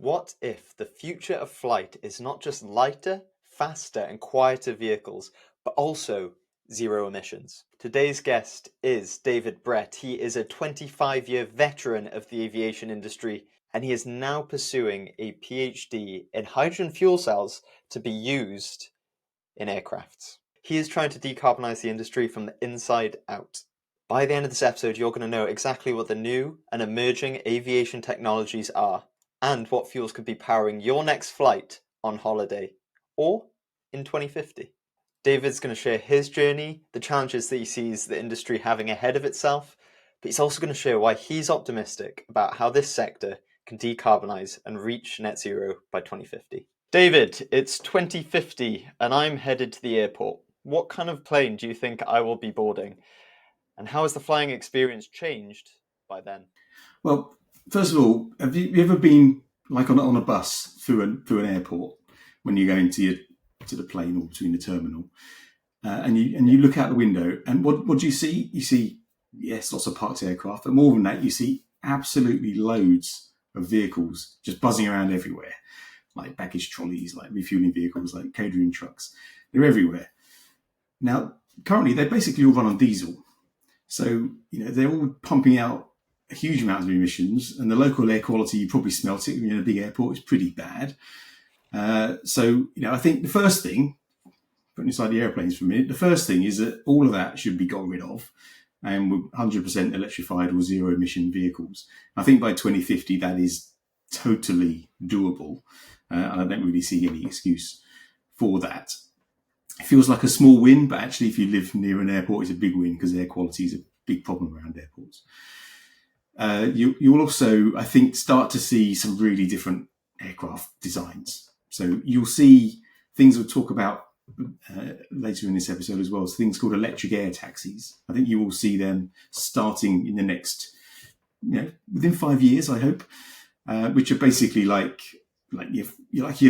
What if the future of flight is not just lighter, faster, and quieter vehicles, but also zero emissions? Today's guest is David Brett. He is a 25-year veteran of the aviation industry, and he is now pursuing a PhD in hydrogen fuel cells to be used in aircrafts. He is trying to decarbonize the industry from the inside out. By the end of this episode, you're going to know exactly what the new and emerging aviation technologies are, and what fuels could be powering your next flight on holiday, or in 2050. David's going to share his journey, the challenges that he sees the industry having ahead of itself, but he's also going to share why he's optimistic about how this sector can decarbonize and reach net zero by 2050. David, it's 2050 and I'm headed to the airport. What kind of plane do you think I will be boarding? And how has the flying experience changed by then? Well, first of all, have you ever been like on a bus through an airport when you're going to the plane or between the terminal, and you look out the window, and what do you see? You see, yes, lots of parked aircraft, but more than that, you see absolutely loads of vehicles just buzzing around everywhere, like baggage trolleys, like refueling vehicles, like catering trucks. They're everywhere. Now, currently, they basically all run on diesel. So, they're all pumping out a huge amount of emissions, and the local air quality, you probably smelt it in a big airport, is pretty bad. So, I think the first thing, putting aside the airplanes for a minute, the first thing is that all of that should be got rid of, and we're 100% electrified or zero emission vehicles. I think by 2050, that is totally doable, and I don't really see any excuse for that. It feels like a small win, but actually if you live near an airport, it's a big win because air quality is a big problem around airports. You will also, I think, start to see some really different aircraft designs. So you'll see things we'll talk about later in this episode as well, so things called electric air taxis. I think you will see them starting in the next, within 5 years, I hope, which are basically like your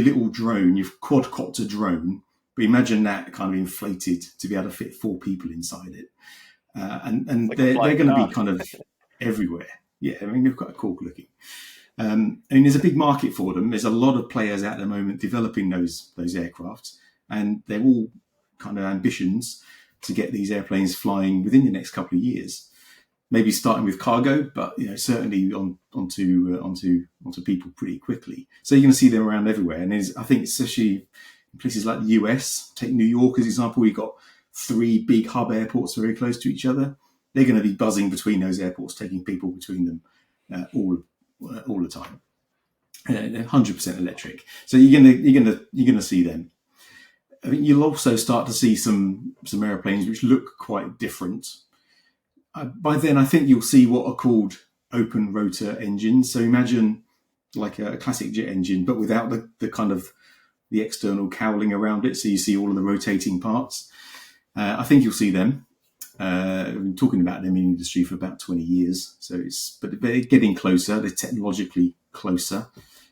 little drone, your quadcopter drone. But imagine that kind of inflated to be able to fit 4 people inside it. And like they're going to be kind of everywhere. Yeah, I mean, they're quite cool looking. There's a big market for them. There's a lot of players at the moment developing those aircraft, and they're all kind of ambitions to get these airplanes flying within the next couple of years. Maybe starting with cargo, but certainly onto people pretty quickly. So you're going to see them around everywhere. And I think especially in places like the US, take New York as an example, we've got 3 big hub airports very close to each other. They're going to be buzzing between those airports, taking people between them all the time. They're 100% electric, so you're gonna see them. I think you'll also start to see some airplanes which look quite different. By then, I think you'll see what are called open rotor engines. So imagine like a classic jet engine, but without the kind of the external cowling around it, so you see all of the rotating parts. I think you'll see them. We've been talking about them in the industry for about 20 years, but they're getting closer. They're technologically closer,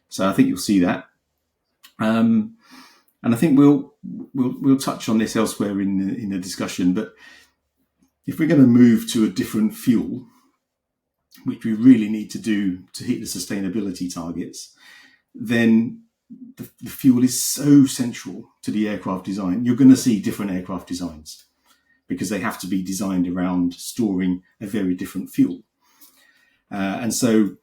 so I think you'll see that. And I think we'll touch on this elsewhere in the discussion. But if we're going to move to a different fuel, which we really need to do to hit the sustainability targets, then the fuel is so central to the aircraft design. You're going to see different aircraft designs because they have to be designed around storing a very different fuel. And so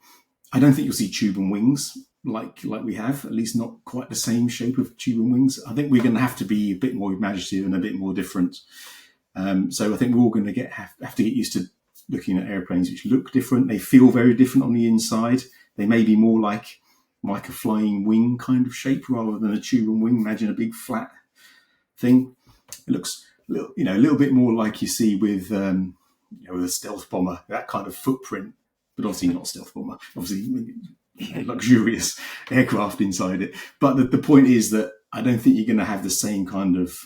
I don't think you'll see tube and wings like we have, at least not quite the same shape of tube and wings. I think we're going to have to be a bit more imaginative and a bit more different. So I think we're all going to have to get used to looking at airplanes which look different. They feel very different on the inside. They may be more like a flying wing kind of shape rather than a tube and wing. Imagine a big flat thing. It looks a little bit more like you see with a stealth bomber, that kind of footprint, but obviously not stealth bomber. Obviously, luxurious aircraft inside it. But the point is that I don't think you're going to have the same kind of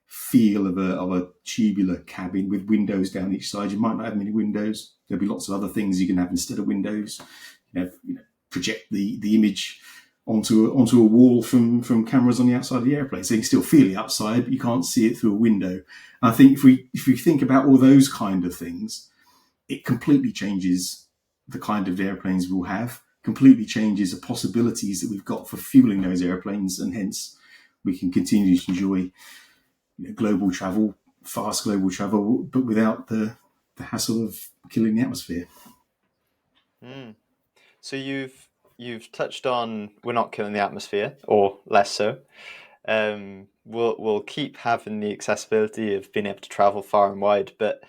feel of a tubular cabin with windows down each side. You might not have many windows. There'll be lots of other things you can have instead of windows. Project the image onto a wall from cameras on the outside of the airplane, so you can still feel it outside, but you can't see it through a window. And I think if we think about all those kind of things, it completely changes the kind of airplanes we'll have completely changes the possibilities that we've got for fueling those airplanes, and hence we can continue to enjoy global travel, fast global travel, but without the hassle of killing the atmosphere. Mm. So you've touched on we're not killing the atmosphere, or less so. We'll keep having the accessibility of being able to travel far and wide, but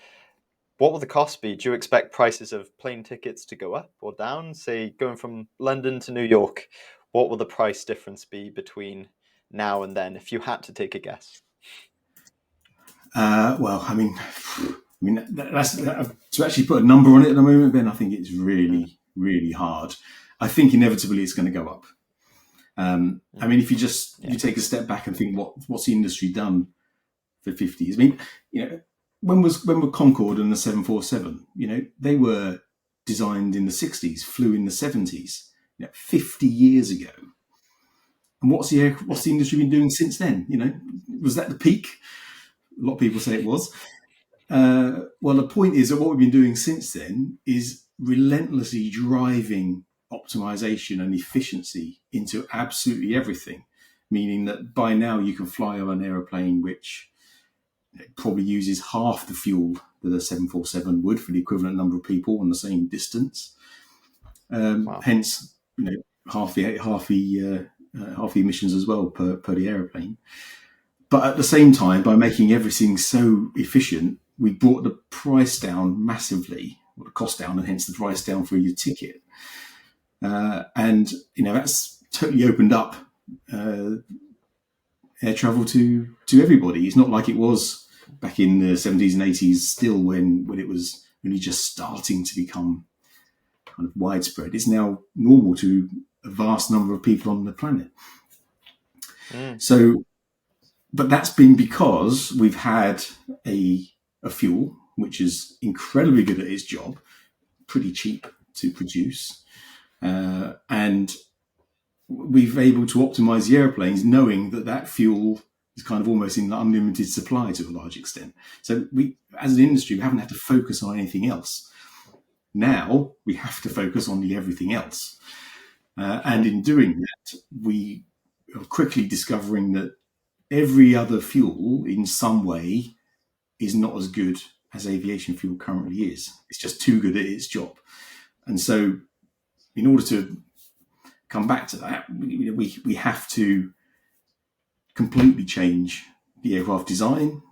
what will the cost be? Do you expect prices of plane tickets to go up or down? Say going from London to New York, what will the price difference be between now and then, if you had to take a guess? Well, that's to actually put a number on it at the moment, Ben. I think it's Mm, really, really hard. I think inevitably it's going to go up. mm, If yeah. you take a step back and think what's the industry done for 50 years? When were Concorde and the 747? They were designed in the 60s, flew in the 70s, 50 years ago. And what's Mm, the industry been doing since then? Was that the peak? A lot of people say it was. Well, the point is that what we've been doing since then is relentlessly driving optimization and efficiency into absolutely everything, meaning that by now you can fly on an aeroplane which probably uses half the fuel that a 747 would for the equivalent number of people on the same distance. wow. Hence, half the emissions as well per the aeroplane. But at the same time, by making everything so efficient, we brought the price down massively, or the cost down, and hence the price down for your ticket. And that's totally opened up uh, air travel to everybody. It's not like it was back in the 70s and 80s, still when it was really just starting to become kind of widespread. It's now normal to a vast number of people on the planet. Mm, So, but that's been because we've had a fuel which is incredibly good at its job, pretty cheap to produce, and we've able to optimize the airplanes knowing that fuel is kind of almost in unlimited supply to a large extent. So we, as an industry, we haven't had to focus on anything else. Now we have to focus on the everything else. And mm, in doing that, we are quickly discovering that every other fuel in some way is not as good as aviation fuel currently is. It's just too good at its job. And so, in order to come back to that, we have to completely change the aircraft design,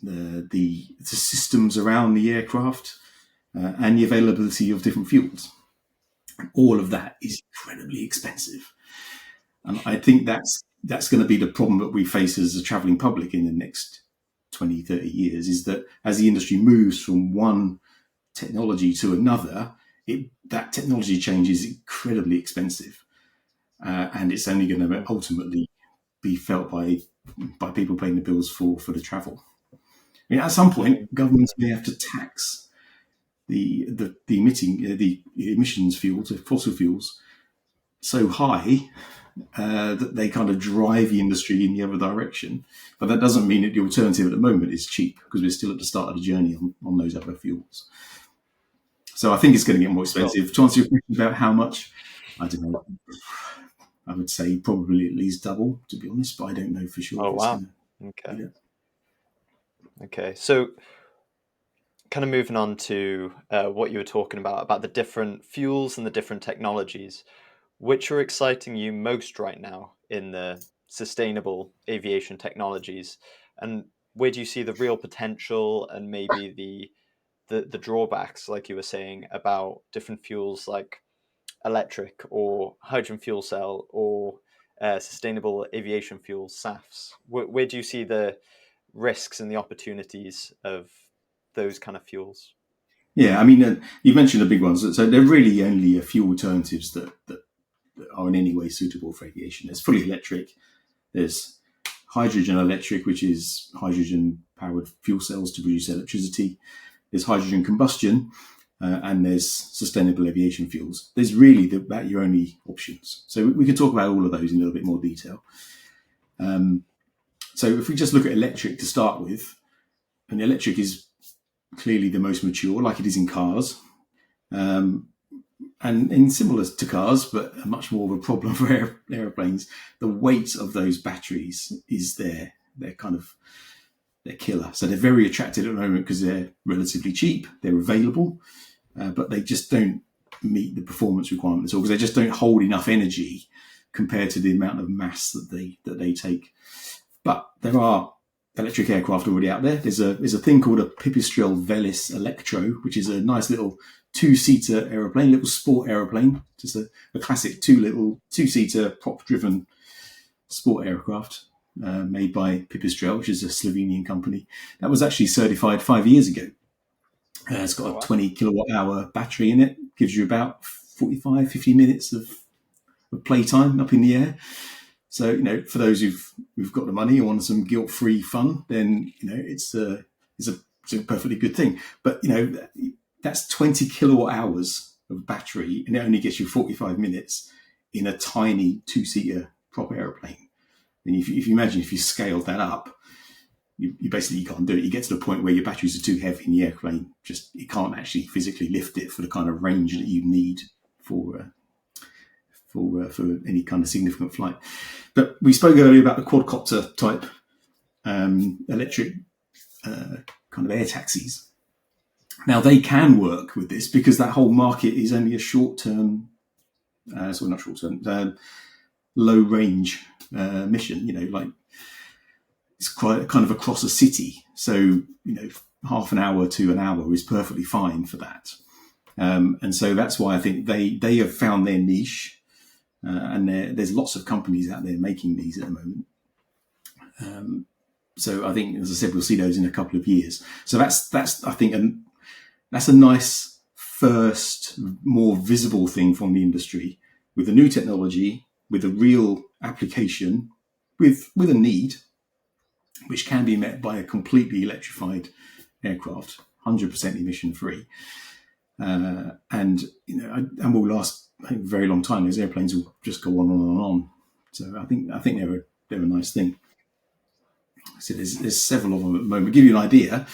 the systems around the aircraft, and the availability of different fuels. All of that is incredibly expensive, and I think that's going to be the problem that we face as a travelling public in the next 20, 30 years, is that as the industry moves from one technology to another, that technology change is incredibly expensive, and it's only going to mm, ultimately be felt by people paying the bills for the travel. At some mm, point, governments may have to tax the emissions fuels, the fossil fuels, so high that they kind of drive the industry in the other direction. But that doesn't mean that the alternative at the moment is cheap, because we're still at the start of the journey on those other fuels. So I think it's going to get more sure. expensive. To answer your question about how much, I don't know. I would say probably at least double, to be honest, but I don't know for sure Oh, if it's wow. going to Okay. be that. Okay. So kind of moving on to what you were talking about the different fuels and the different technologies, which are exciting you most right now in the sustainable aviation technologies, and where do you see the real potential and maybe the drawbacks, like you were saying about different fuels like electric or hydrogen fuel cell or sustainable aviation fuels, SAFs? Where do you see the risks and the opportunities of those kind of fuels? Yeah, you mentioned the big ones. So there are really only a few alternatives that are in any way suitable for aviation. There's fully electric, there's hydrogen electric, which is hydrogen powered fuel cells to produce electricity. There's hydrogen combustion, and there's sustainable aviation fuels. There's really about your only options. So we can talk about all of those in a little bit more detail. So if we just look at electric to start with, and electric is clearly the most mature, like it is in cars. Um, in similar to cars, but much more of a problem for aeroplanes, the weight of those batteries is their killer. So they're very attractive at the moment because they're relatively cheap, they're available, but they just don't meet the performance requirements, or because they just don't hold enough energy compared to the amount of mass that they take. But there are electric aircraft already out there. There's a thing called a Pipistrel Velis Electro, which is a nice little two-seater aeroplane, little sport aeroplane, just a classic two-seater prop-driven sport aircraft made by Pipistrel, which is a Slovenian company. That was actually certified 5 years ago. It's got a 20 kilowatt hour battery in it, gives you about 45, 50 minutes of playtime up in the air. So, for those who've got the money and want some guilt-free fun, then, it's a perfectly good thing. But, that's 20 kilowatt hours of battery, and it only gets you 45 minutes in a tiny two-seater prop aeroplane. And if you imagine if you scaled that up, you basically can't do it. You get to the point where your batteries are too heavy and the airplane you can't actually physically lift it for the kind of range that you need for any kind of significant flight. But we spoke earlier about the quadcopter type electric kind of air taxis. Now they can work with this because that whole market is only a short-term, low range mission. Like it's quite kind of across a city. So, half an hour to an hour is perfectly fine for that. And so that's why I think they have found their niche. And there's lots of companies out there making these at the moment. So I think, as I said, we'll see those in a couple of years. So that's I think, that's a nice first, more visible thing from the industry with a new technology, with a real application, with a need, which can be met by a completely electrified aircraft, 100% emission free, and will last a very long time. Those airplanes will just go on and on and on. So I think they're a nice thing. So there's several of them at the moment. To give you an idea,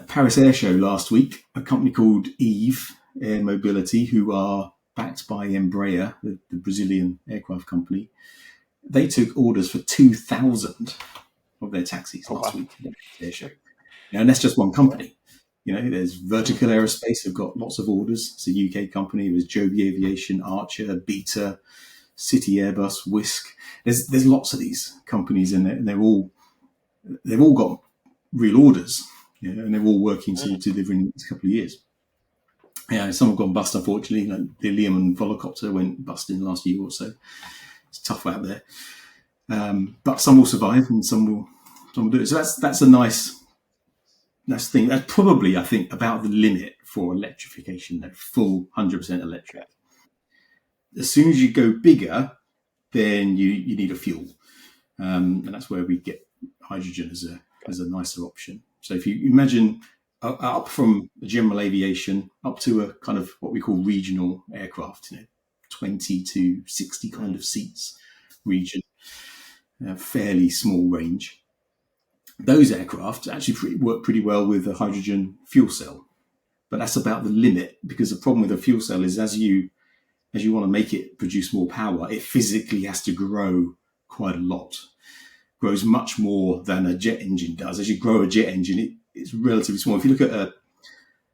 Paris Air Show last week, a company called Eve Air Mobility, who are backed by Embraer, the Brazilian aircraft company, they took orders for 2,000 of their taxis last week at the air show. And that's just one company. There's Vertical Aerospace, who've got lots of orders. It's a UK company. There's Joby Aviation, Archer, Beta, City Airbus, Whisk. There's lots of these companies in there, and they've all got real orders, and they're all working to deliver in the next couple of years. Some have gone bust, unfortunately. The Lehman Volocopter went bust in the last year or so. It's tough out there, but some will survive, and some will do it. So that's a nice thing. That's probably, I think, about the limit for electrification. They're full 100% electric. As soon as you go bigger, then you need a fuel, and that's where we get hydrogen as a nicer option. So if you imagine up from general aviation up to a kind of what we call regional aircraft, 20 to 60 kind of seats region, fairly small range. Those aircraft actually work pretty well with a hydrogen fuel cell, but that's about the limit, because the problem with a fuel cell is as you want to make it produce more power, it physically has to grow quite a lot. Grows much more than a jet engine does. As you grow a jet engine, it's relatively small. If you look at a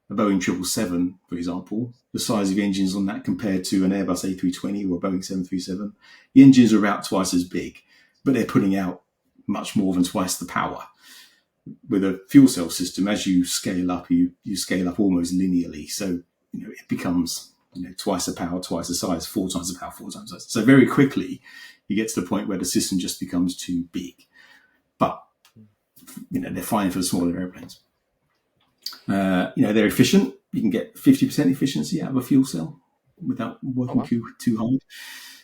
Boeing 777, for example, the size of the engines on that compared to an Airbus A320 or a Boeing 737, the engines are about twice as big, but they're putting out much more than twice the power. With a fuel cell system, as you scale up, you scale up almost linearly. So, it becomes twice the power, twice the size, 4 times the power, 4 times the size. So very quickly, you get to the point where the system just becomes too big. But, they're fine for the smaller airplanes. They're efficient. You can get 50% efficiency out of a fuel cell without working too hard.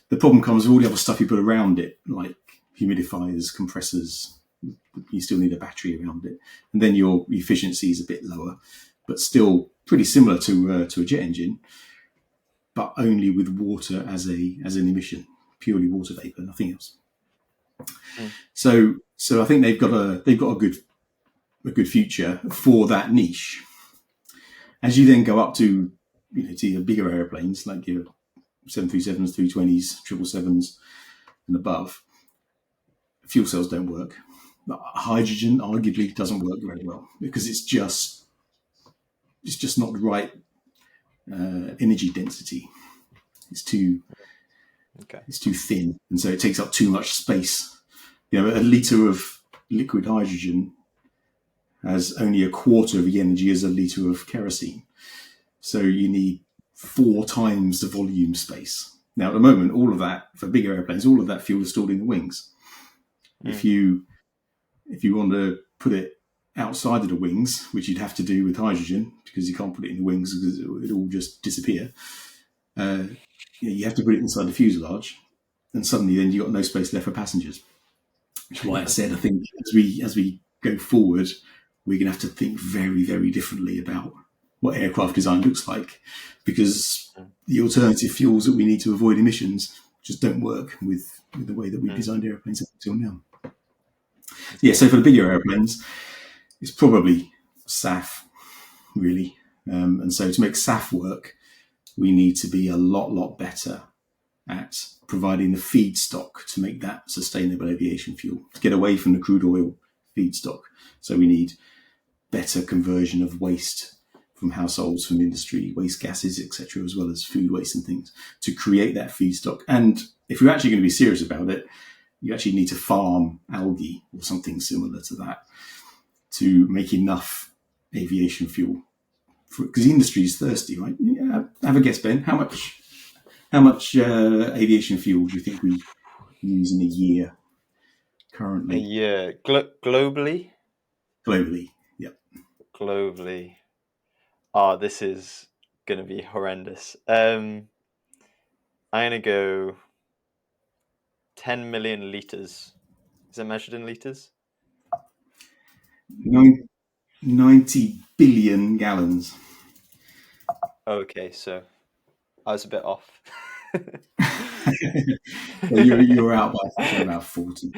The problem comes with all the other stuff you put around it, like humidifiers, compressors. You still need a battery around it. And then your efficiency is a bit lower, but still pretty similar to a jet engine, but only with water as an emission, purely water vapor, nothing else. So I think they've got a good future for that niche. As you then go up to to your bigger airplanes like your 737s, 320s, 777s, and above, fuel cells don't work. Hydrogen arguably doesn't work very well because it's just not the right energy density. It's too thin, and so it takes up too much space. A litre of liquid hydrogen has only a quarter of the energy as a litre of kerosene. So you need 4 times the volume space. Now, at the moment, all of that, for bigger airplanes, all of that fuel is stored in the wings. If you want to put it outside of the wings, which you'd have to do with hydrogen, because you can't put it in the wings because it all just disappear, you have to put it inside the fuselage, and suddenly then you've got no space left for passengers. Which is why I said, I think as we go forward, we're going to have to think very, very differently about what aircraft design looks like, because the alternative fuels that we need to avoid emissions just don't work with the way that we've designed airplanes up until now. Yeah, so for the bigger airplanes, it's probably SAF, really. And so to make SAF work, we need to be a lot better at providing the feedstock to make that sustainable aviation fuel, to get away from the crude oil feedstock. So we need better conversion of waste from households, from industry, waste gases, etc., as well as food waste and things, to create that feedstock. And if you're actually going to be serious about it, you actually need to farm algae or something similar to that to make enough aviation fuel. Because the industry is thirsty, right? Have a guess, Ben. How much aviation fuel do you think we use in a year currently? A year globally. Globally, yeah. Globally. Oh, this is going to be horrendous. I'm going to go 10 million litres. Is it measured in litres? 90 billion gallons. Okay, so I was a bit off. Well, you're out by about 40.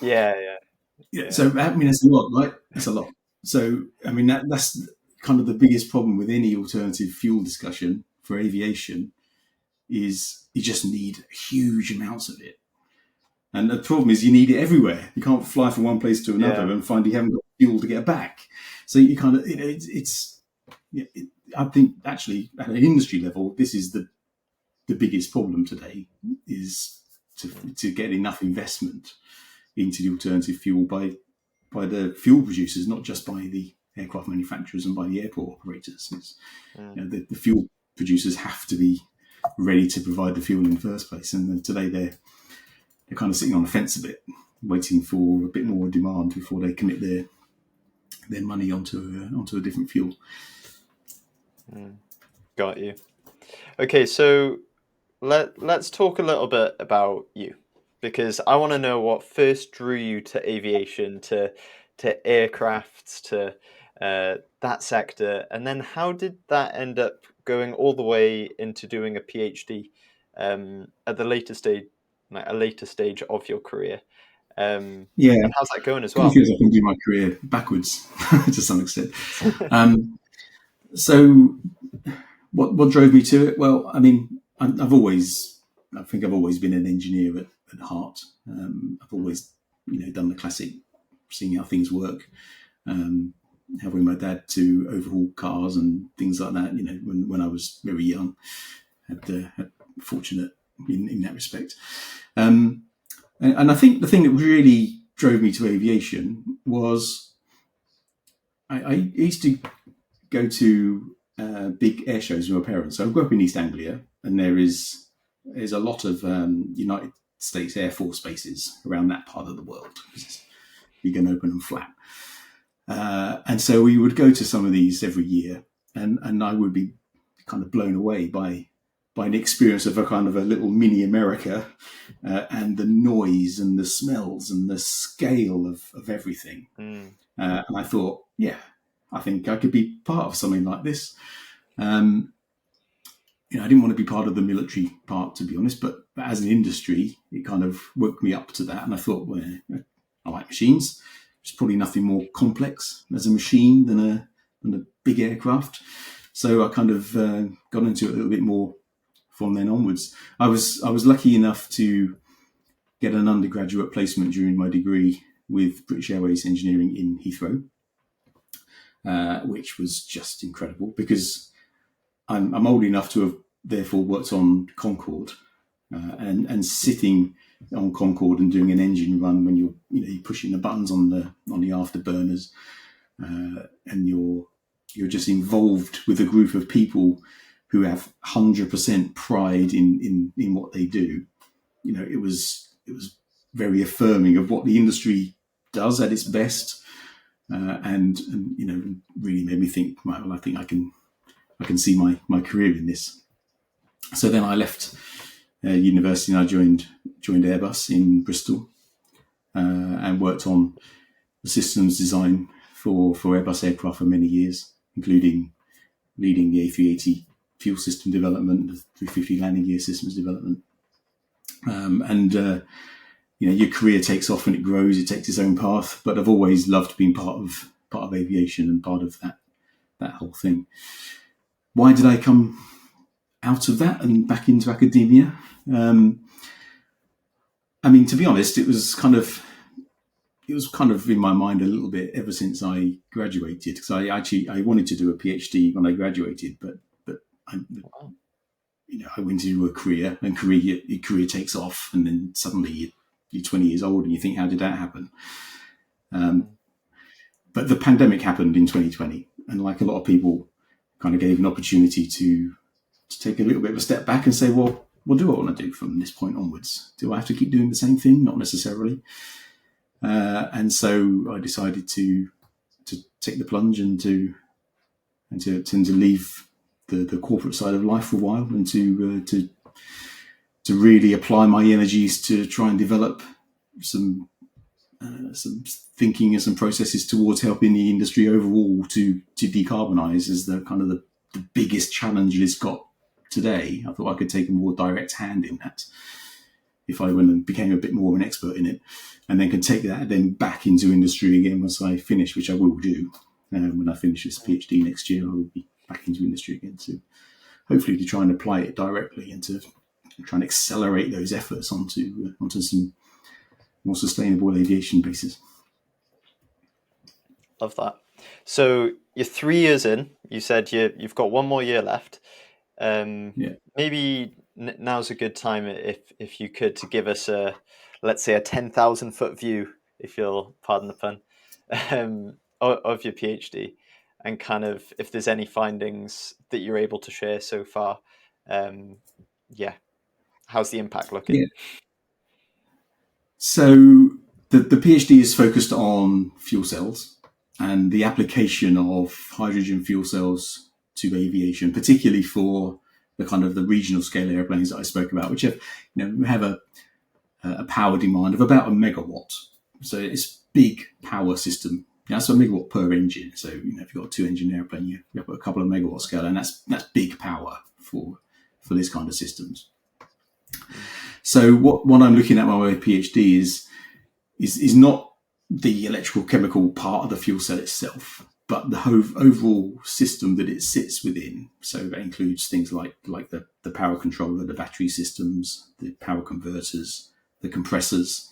Yeah. So, I mean, that's a lot, right? That's a lot. So, I mean, that's kind of the biggest problem with any alternative fuel discussion for aviation is you just need huge amounts of it. And the problem is you need it everywhere. You can't fly from one place to another and find you haven't got fuel to get back. So you kind of, I think actually at an industry level, this is the biggest problem today, is to get enough investment into the alternative fuel by the fuel producers, not just by the aircraft manufacturers and by the airport operators. The fuel producers have to be ready to provide the fuel in the first place. And then today they're kind of sitting on the fence a bit, waiting for a bit more demand before they commit their money onto a different fuel. Got you. Okay, so let's talk a little bit about you, because I want to know what first drew you to aviation, to aircrafts, to that sector, and then how did that end up going all the way into doing a PhD at the later stage, like a later stage of your career? And how's that going as well? It feels like I can do my career backwards to some extent. So what drove me to it? Well, I mean, I think I've always been an engineer at heart. I've always, done the classic, seeing how things work, helping my dad to overhaul cars and things like that. When I was very young, had fortunate in that respect. And I think the thing that really drove me to aviation was I used to go to big air shows with my parents. So I grew up in East Anglia, and there's a lot of United States Air Force bases around that part of the world. It's big and open and flat. And so we would go to some of these every year, and I would be kind of blown away by an experience of a kind of a little mini America, and the noise and the smells and the scale of everything. And I thought, I think I could be part of something like this. I didn't want to be part of the military part, to be honest, but as an industry, it kind of woke me up to that. And I thought, well, I like machines. There's probably nothing more complex as a machine than a big aircraft. So I kind of got into it a little bit more from then onwards. I was lucky enough to get an undergraduate placement during my degree with British Airways Engineering in Heathrow, which was just incredible because I'm old enough to have therefore worked on Concorde, and sitting on Concorde and doing an engine run when you're pushing the buttons on the afterburners, and you're just involved with a group of people who have 100% pride in what they do. It was very affirming of what the industry does at its best, and really made me think, well, I think I can see my career in this. So then I left university and I joined Airbus in Bristol, and worked on the systems design for Airbus aircraft for many years, including leading the A380 fuel system development, the 350 landing gear systems development. Your career takes off and it grows, it takes its own path, but I've always loved being part of aviation and part of that whole thing. Why did I come out of that and back into academia? To be honest, it was kind of in my mind a little bit ever since I graduated, because I wanted to do a PhD when I graduated, but I went into a career, and career takes off, and then suddenly you're 20 years old and you think, how did that happen? But the pandemic happened in 2020, and like a lot of people, kind of gave an opportunity to take a little bit of a step back and say, well, what do I want to do from this point onwards? Do I have to keep doing the same thing? Not necessarily. And so I decided to take the plunge and to leave the corporate side of life for a while, and to really apply my energies to try and develop some thinking and some processes towards helping the industry overall to decarbonise, as the kind of the biggest challenge it's got today. I thought I could take a more direct hand in that if I went and became a bit more of an expert in it, and then can take that then back into industry again once I finish, which I will do. When I finish this PhD next year, I will be back into industry again, to hopefully to try and apply it directly and to try and accelerate those efforts onto some more sustainable aviation bases. Love that. So you're 3 years in. You said you've got one more year left. Maybe now's a good time, if you could, to give us let's say a 10,000 foot view, if you'll pardon the pun, of your PhD, and kind of if there's any findings that you're able to share so far. How's the impact looking? Yeah. So the PhD is focused on fuel cells and the application of hydrogen fuel cells to aviation, particularly for the kind of the regional scale airplanes that I spoke about, which have a power demand of about 1 megawatt. So it's big power system. That's 1 megawatt per engine. So if you've got a 2-engine airplane, you've got a couple of megawatt scale, and that's big power for this kind of systems. So what I'm looking at my PhD is not the electrical chemical part of the fuel cell itself, but the overall system that it sits within. So that includes things like the power controller, the battery systems, the power converters, the compressors.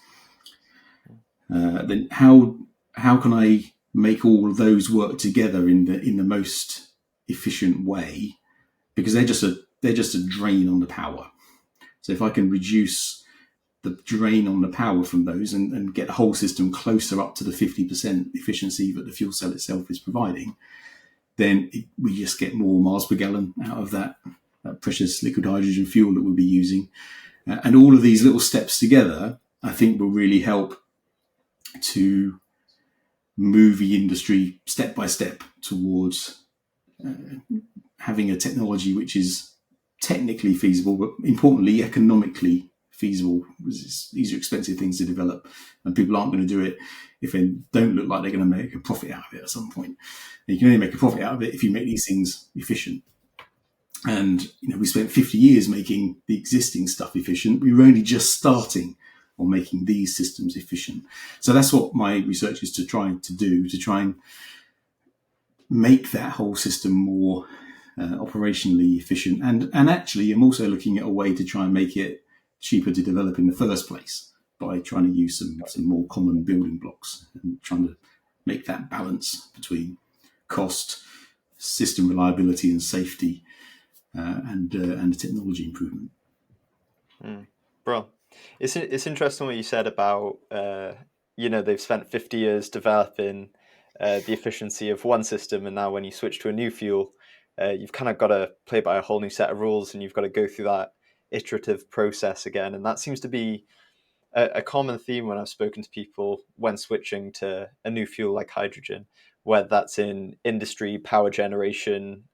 Then how can I make all of those work together in the most efficient way? Because they're just a drain on the power. So if I can reduce the drain on the power from those and get the whole system closer up to the 50% efficiency that the fuel cell itself is providing, then we just get more miles per gallon out of that precious liquid hydrogen fuel that we'll be using. And all of these little steps together, I think, will really help to move the industry step by step towards having a technology which is technically feasible, but importantly, economically feasible. These are expensive things to develop, and people aren't going to do it if they don't look like they're going to make a profit out of it at some point. And you can only make a profit out of it if you make these things efficient. And we spent 50 years making the existing stuff efficient. We were only just starting on making these systems efficient. So that's what my research is to try and make that whole system more operationally efficient, and actually I'm also looking at a way to try and make it cheaper to develop in the first place by trying to use some more common building blocks and trying to make that balance between cost, system reliability and safety, and technology improvement. Bro, it's interesting what you said about they've spent 50 years developing the efficiency of one system, and now when you switch to a new fuel, you've kind of got to play by a whole new set of rules, and you've got to go through that iterative process again. And that seems to be a common theme when I've spoken to people when switching to a new fuel like hydrogen, whether that's in industry, power generation,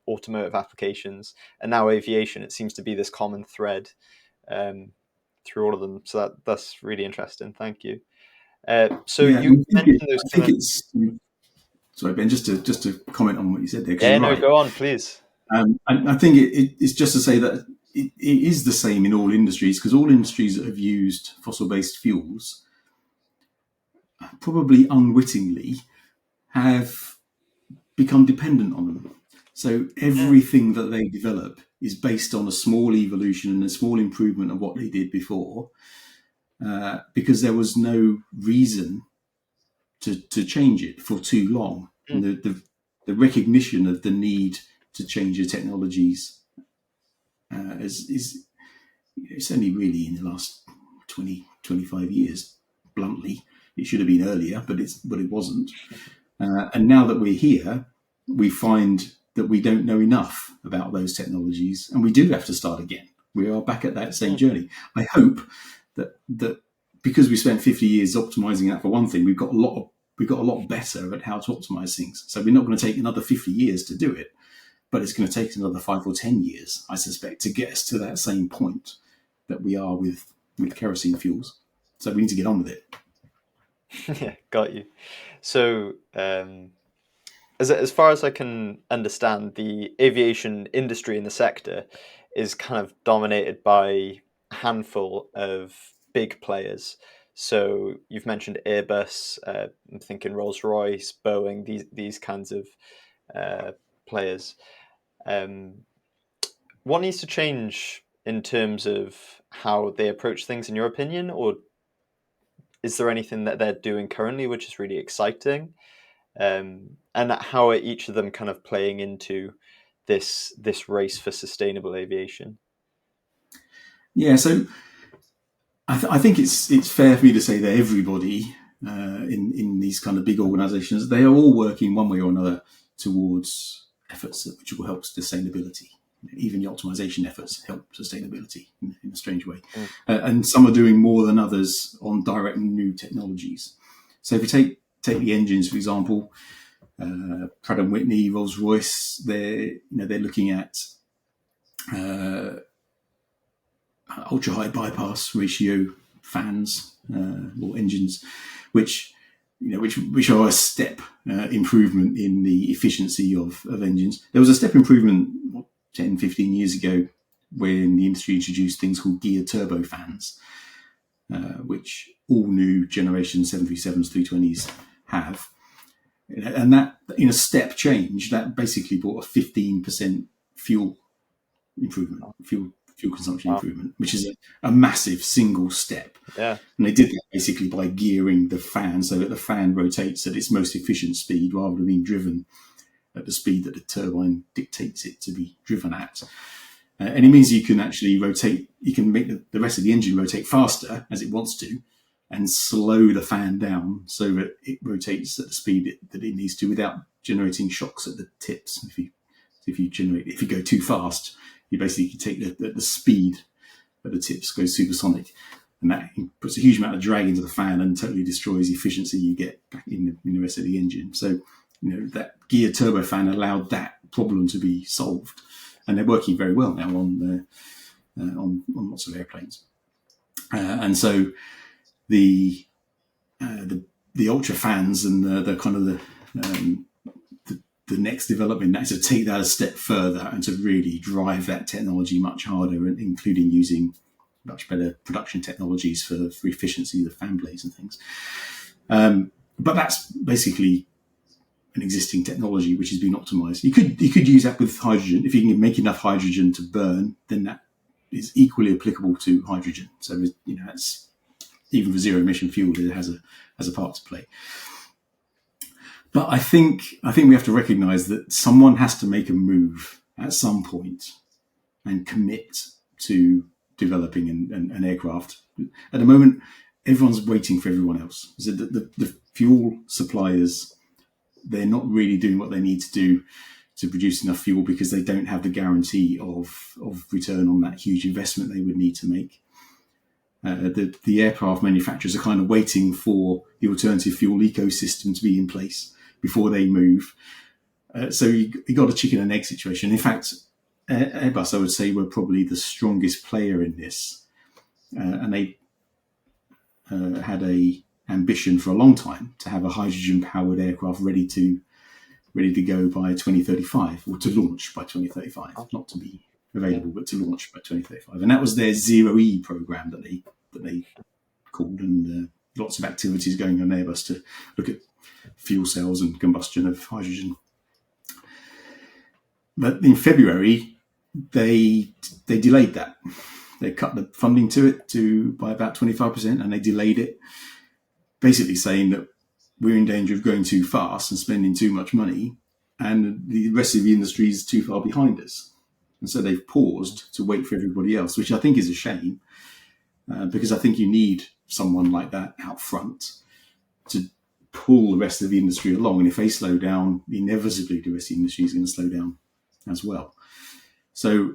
automotive applications, and now aviation. It seems to be this common thread through all of them. So that's really interesting. Thank you. So Yeah, you mentioned those. I think it's. Sorry, Ben. Just to comment on what you said there. Yeah, you're no, right. go on, please. I think it's just to say that it is the same in all industries, because all industries that have used fossil-based fuels, probably unwittingly, have become dependent on them. So everything that they develop is based on a small evolution and a small improvement of what they did before, because there was no reason to change it for too long. And the recognition of the need to change your technologies it's only really in the last 20, 25 years, bluntly. It should have been earlier, but it wasn't. And now that we're here, we find that we don't know enough about those technologies, and we do have to start again. We are back at that same journey. I hope that because we spent 50 years optimizing that for one thing, we've got a lot better at how to optimize things. So we're not going to take another 50 years to do it, but it's going to take another 5 or 10 years, I suspect, to get us to that same point that we are with kerosene fuels. So we need to get on with it. Yeah, got you. So, as far as I can understand, the aviation industry in the sector is kind of dominated by a handful of big players. So you've mentioned Airbus, I'm thinking Rolls-Royce, Boeing, these kinds of players. What needs to change in terms of how they approach things, in your opinion, or is there anything that they're doing currently which is really exciting? And how are each of them kind of playing into this race for sustainable aviation? Yeah, so I think it's fair for me to say that everybody in these kind of big organisations, they are all working one way or another towards efforts which will help sustainability. Even the optimization efforts help sustainability in a strange way. And some are doing more than others on direct new technologies. So if you take the engines, for example, Pratt & Whitney, Rolls-Royce, they're looking at ultra-high bypass ratio fans or engines, which are a step improvement in the efficiency of engines. There was a step improvement 10, 15 years ago when the industry introduced things called geared turbofans, which all new generation 737s, 320s have. And that, in a step change, that basically brought a 15% fuel improvement, fuel consumption improvement, which is a massive single step. Yeah. And they did that basically by gearing the fan so that the fan rotates at its most efficient speed rather than being driven at the speed that the turbine dictates it to be driven at. And it means you can actually rotate, you can make the rest of the engine rotate faster as it wants to and slow the fan down so that it rotates at the speed that it needs to without generating shocks at the tips. If you go too fast, you basically take the speed at the tips, goes supersonic, and that puts a huge amount of drag into the fan and totally destroys the efficiency you get back in the rest of the engine. So, that geared turbofan allowed that problem to be solved, and they're working very well now on lots of airplanes. And so the ultra fans and the kind of the next development is to take that a step further and to really drive that technology much harder, including using much better production technologies for efficiency of the fan blades and things. But that's basically an existing technology which has been optimized. You could use that with hydrogen. If you can make enough hydrogen to burn, then that is equally applicable to hydrogen. So that's even for zero emission fuel, it has a part to play. But I think we have to recognise that someone has to make a move at some point and commit to developing an aircraft. At the moment, everyone's waiting for everyone else. So the fuel suppliers, they're not really doing what they need to do to produce enough fuel because they don't have the guarantee of return on that huge investment they would need to make. The aircraft manufacturers are kind of waiting for the alternative fuel ecosystem to be in place before they move. So you got a chicken and egg situation. In fact, Airbus, I would say, were probably the strongest player in this. And they had a ambition for a long time to have a hydrogen-powered aircraft ready to go by 2035, or to launch by 2035, not to be available, but to launch by 2035. And that was their Zero E program that they called, and lots of activities going on Airbus to look at fuel cells and combustion of hydrogen. But in February, they delayed that. They cut the funding to it by about 25%, and they delayed it, basically saying that we're in danger of going too fast and spending too much money, and the rest of the industry is too far behind us. And so they've paused to wait for everybody else, which I think is a shame, because I think you need someone like that out front to pull the rest of the industry along. And if they slow down, inevitably the rest of the industry is going to slow down as well. So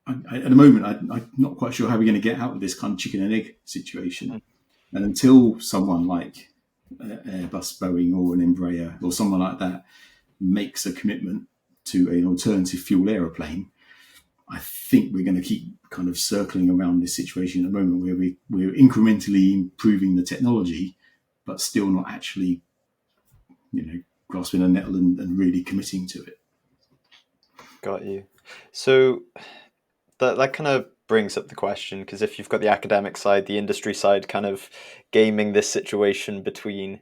at the moment, I'm not quite sure how we're going to get out of this kind of chicken and egg situation. And until someone like Airbus, Boeing, or an Embraer, or someone like that makes a commitment to an alternative fuel aeroplane, I think we're going to keep kind of circling around this situation at the moment where we're incrementally improving the technology, but still not actually, grasping a nettle and really committing to it. Got you. So that kind of brings up the question, because if you've got the academic side, the industry side kind of gaming this situation between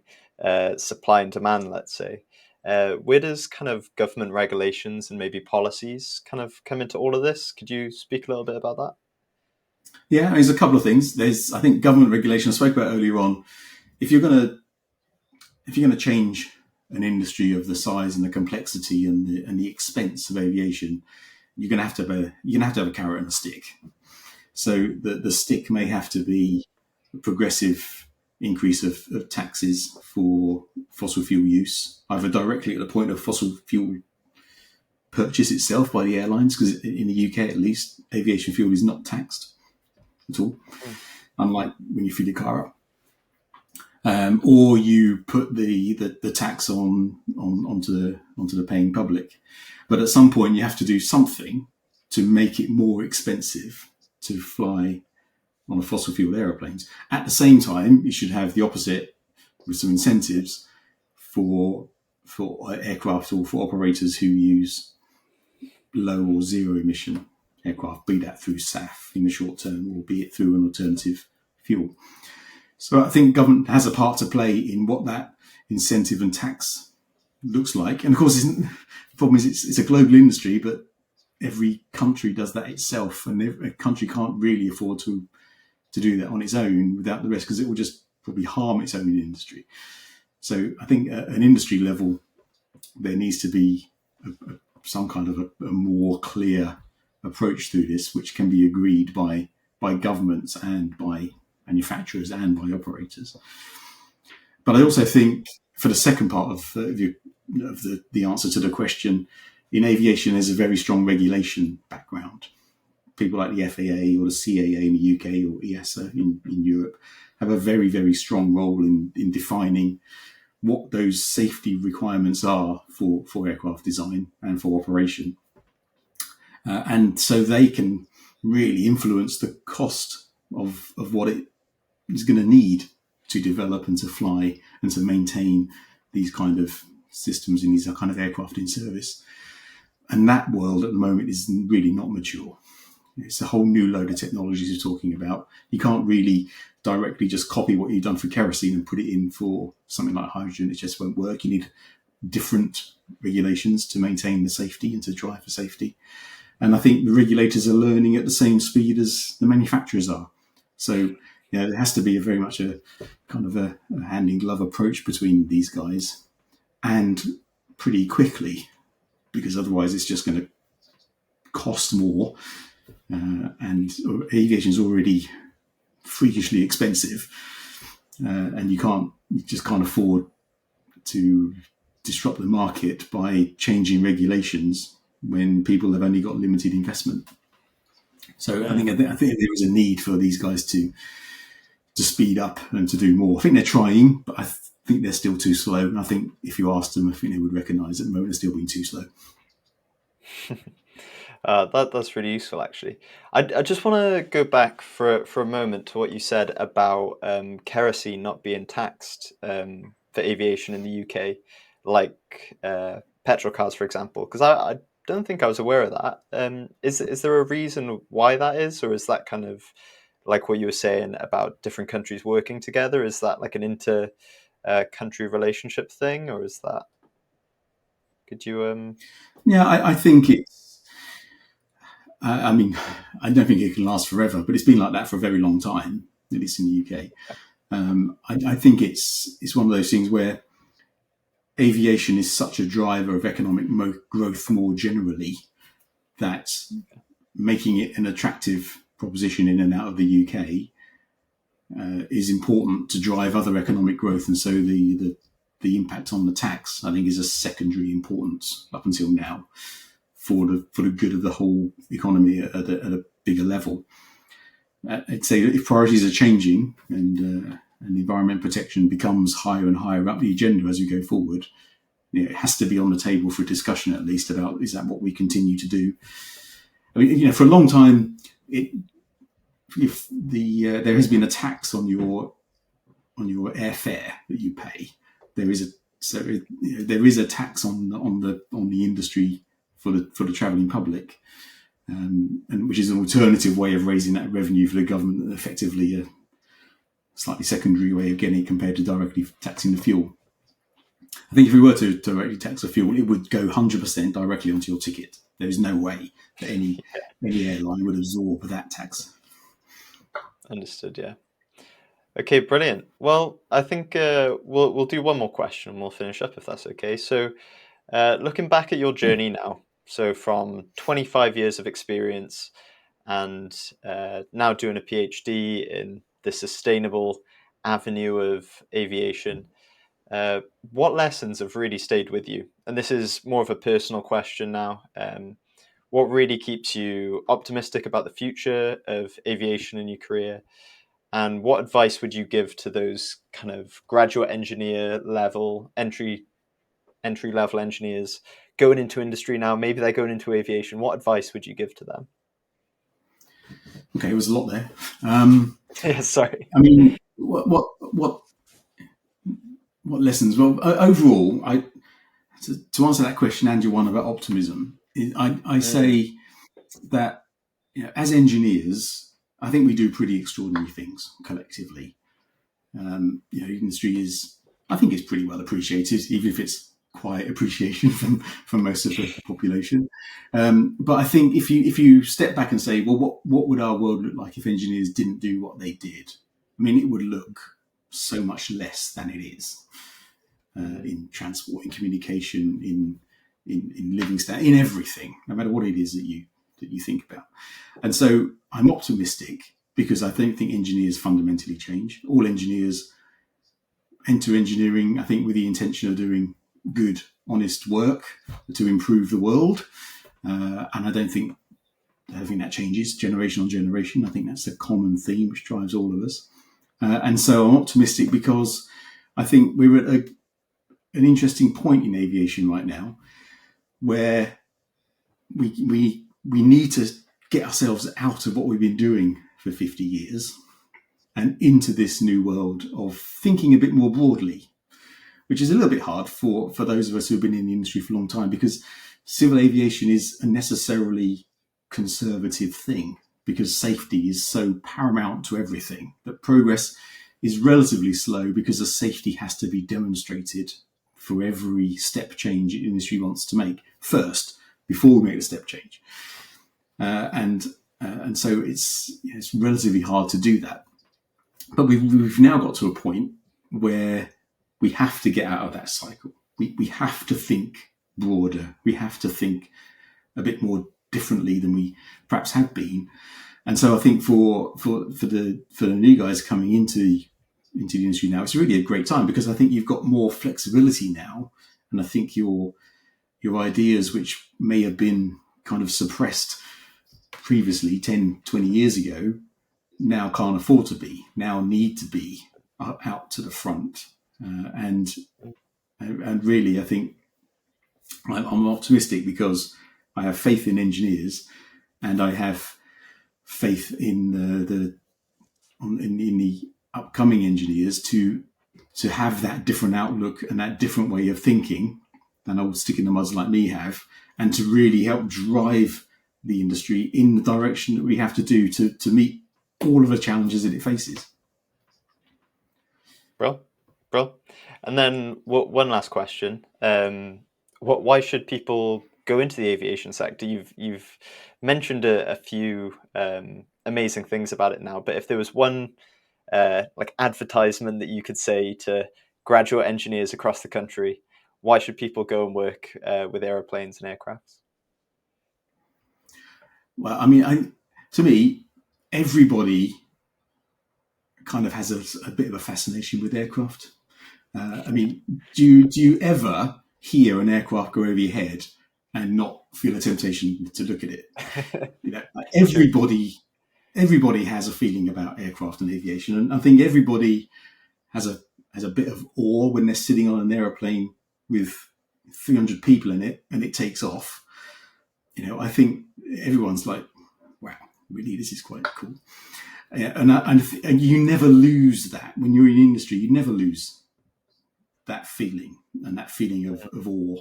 supply and demand, let's say, where does kind of government regulations and maybe policies kind of come into all of this? Could you speak a little bit about that? Yeah, there's a couple of things. There's, I think, government regulation I spoke about earlier on. If you're going to change an industry of the size and the complexity and the expense of aviation, you're going to have to have a carrot and a stick. So the stick may have to be a progressive increase of taxes for fossil fuel use, either directly at the point of fossil fuel purchase itself by the airlines, because in the UK at least, aviation fuel is not taxed at all, unlike when you fill your car up. Or you put the tax onto the paying public. But at some point you have to do something to make it more expensive to fly on a fossil fuel aeroplanes. At the same time, you should have the opposite with some incentives for aircraft or for operators who use low or zero emission aircraft, be that through SAF in the short term or be it through an alternative fuel. So I think government has a part to play in what that incentive and tax looks like. And of course, the problem is it's a global industry, but every country does that itself, and a country can't really afford to do that on its own without the rest, because it will just probably harm its own industry. So I think at an industry level, there needs to be some kind of a more clear approach through this, which can be agreed by governments and by manufacturers and by operators. But I also think, for the second part of the answer to the question, in aviation there's a very strong regulation background. People like the FAA or the CAA in the UK or EASA in Europe have a very, very strong role in defining what those safety requirements are for aircraft design and for operation. And so they can really influence the cost of what it is going to need to develop and to fly and to maintain these kind of systems and these kind of aircraft in service. And that world at the moment is really not mature. It's a whole new load of technologies you're talking about. You can't really directly just copy what you've done for kerosene and put it in for something like hydrogen. It just won't work. You need different regulations to maintain the safety and to drive for safety. And I think the regulators are learning at the same speed as the manufacturers are. So, there has to be very much a kind of a hand in glove approach between these guys, and pretty quickly, because otherwise it's just going to cost more. And aviation is already freakishly expensive, and you just can't afford to disrupt the market by changing regulations when people have only got limited investment. So I think there is a need for these guys to speed up and to do more. I think they're trying, but I think they're still too slow. And I think if you asked them, I think they would recognise at the moment they're still being too slow. That's really useful, actually. I just want to go back for a moment to what you said about kerosene not being taxed for aviation in the UK, like petrol cars, for example, because I don't think I was aware of that. Is there a reason why that is, or is that kind of like what you were saying about different countries working together? Is that like an country relationship thing, or is that? Could you? Yeah, I think it's. I mean, I don't think it can last forever, but it's been like that for a very long time, at least in the UK. I think it's one of those things where aviation is such a driver of economic growth more generally that making it an attractive proposition in and out of the UK is important to drive other economic growth, and so the impact on the tax, I think, is a secondary importance up until now for the good of the whole economy at a bigger level. I'd say if priorities are changing and environment protection becomes higher and higher up the agenda as we go forward, it has to be on the table for discussion at least about, is that what we continue to do? I mean, for a long time, if there has been a tax on your airfare that you pay, there is a tax on the industry for the travelling public, and which is an alternative way of raising that revenue for the government, and effectively a slightly secondary way of getting it compared to directly taxing the fuel. I think if we were to directly tax the fuel, it would go 100% directly onto your ticket. There is no way that any airline would absorb that tax. Understood. Yeah. Okay, brilliant. Well, I think we'll do one more question and we'll finish up if that's okay. So, looking back at your journey now, so from 25 years of experience and now doing a PhD in the sustainable avenue of aviation, what lessons have really stayed with you? And this is more of a personal question now. What really keeps you optimistic about the future of aviation in your career? And what advice would you give to those kind of graduate engineer level, entry level engineers going into industry now? Maybe they're going into aviation. What advice would you give to them? Okay, it was a lot there. Yeah, sorry. I mean, what lessons? Well, overall, to answer that question and your one about optimism, I say that as engineers, I think we do pretty extraordinary things collectively. Industry is, I think, it's pretty well appreciated, even if it's quiet appreciation from most of the population. But I think if you step back and say, well, what would our world look like if engineers didn't do what they did? I mean, it would look so much less than it is in transport, in communication, in living standard, in everything, no matter what it is that you think about. And so I'm optimistic because I don't think engineers fundamentally change. All engineers enter engineering, I think, with the intention of doing good, honest work to improve the world. And I don't think that changes generation on generation. I think that's a common theme which drives all of us. And so I'm optimistic because I think we're at an interesting point in aviation right now where we need to get ourselves out of what we've been doing for 50 years and into this new world of thinking a bit more broadly, which is a little bit hard for those of us who've been in the industry for a long time, because civil aviation is a necessarily conservative thing, because safety is so paramount to everything that progress is relatively slow because the safety has to be demonstrated for every step change the industry wants to make first, before we make the step change. And so it's relatively hard to do that. But we've now got to a point where we have to get out of that cycle. We have to think broader. We have to think a bit more differently than we perhaps have been. And so I think for the new guys coming into the industry now, it's really a great time, because I think you've got more flexibility now, and I think your ideas, which may have been kind of suppressed previously 10, 20 years ago, now can't afford to be, now need to be out to the front. And really, I think I'm optimistic because I have faith in engineers, and I have faith in the upcoming engineers to have that different outlook and that different way of thinking than old stick in the muds like me have, and to really help drive the industry in the direction that we have to do to meet all of the challenges that it faces. Bro. And then one last question. Why should people go into the aviation sector? You've mentioned a few amazing things about it now, but if there was one like advertisement that you could say to graduate engineers across the country, why should people go and work with aeroplanes and aircrafts? Well, I mean, to me, everybody kind of has a bit of a fascination with aircraft. I mean, do you ever hear an aircraft go over your head and not feel a temptation to look at it? Everybody has a feeling about aircraft and aviation, and I think everybody has a bit of awe when they're sitting on an aeroplane with 300 people in it and it takes off. I think everyone's like, wow, really, this is quite cool. And you never lose that. When you're in industry, you never lose that feeling and that feeling of awe.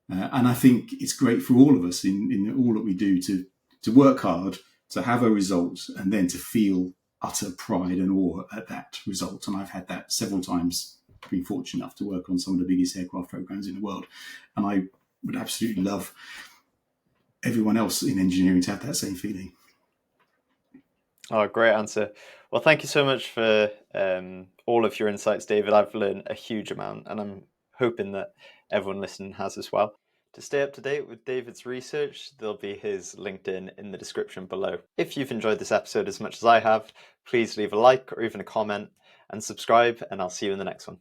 And I think it's great for all of us in all that we do to work hard, to have a result, and then to feel utter pride and awe at that result. And I've had that several times, been fortunate enough to work on some of the biggest aircraft programs in the world. And I would absolutely love everyone else in engineering to have that same feeling. Oh, great answer. Well, thank you so much for all of your insights, David. I've learned a huge amount, and I'm hoping that everyone listening has as well. To stay up to date with David's research, there'll be his LinkedIn in the description below. If you've enjoyed this episode as much as I have, please leave a like or even a comment and subscribe, and I'll see you in the next one.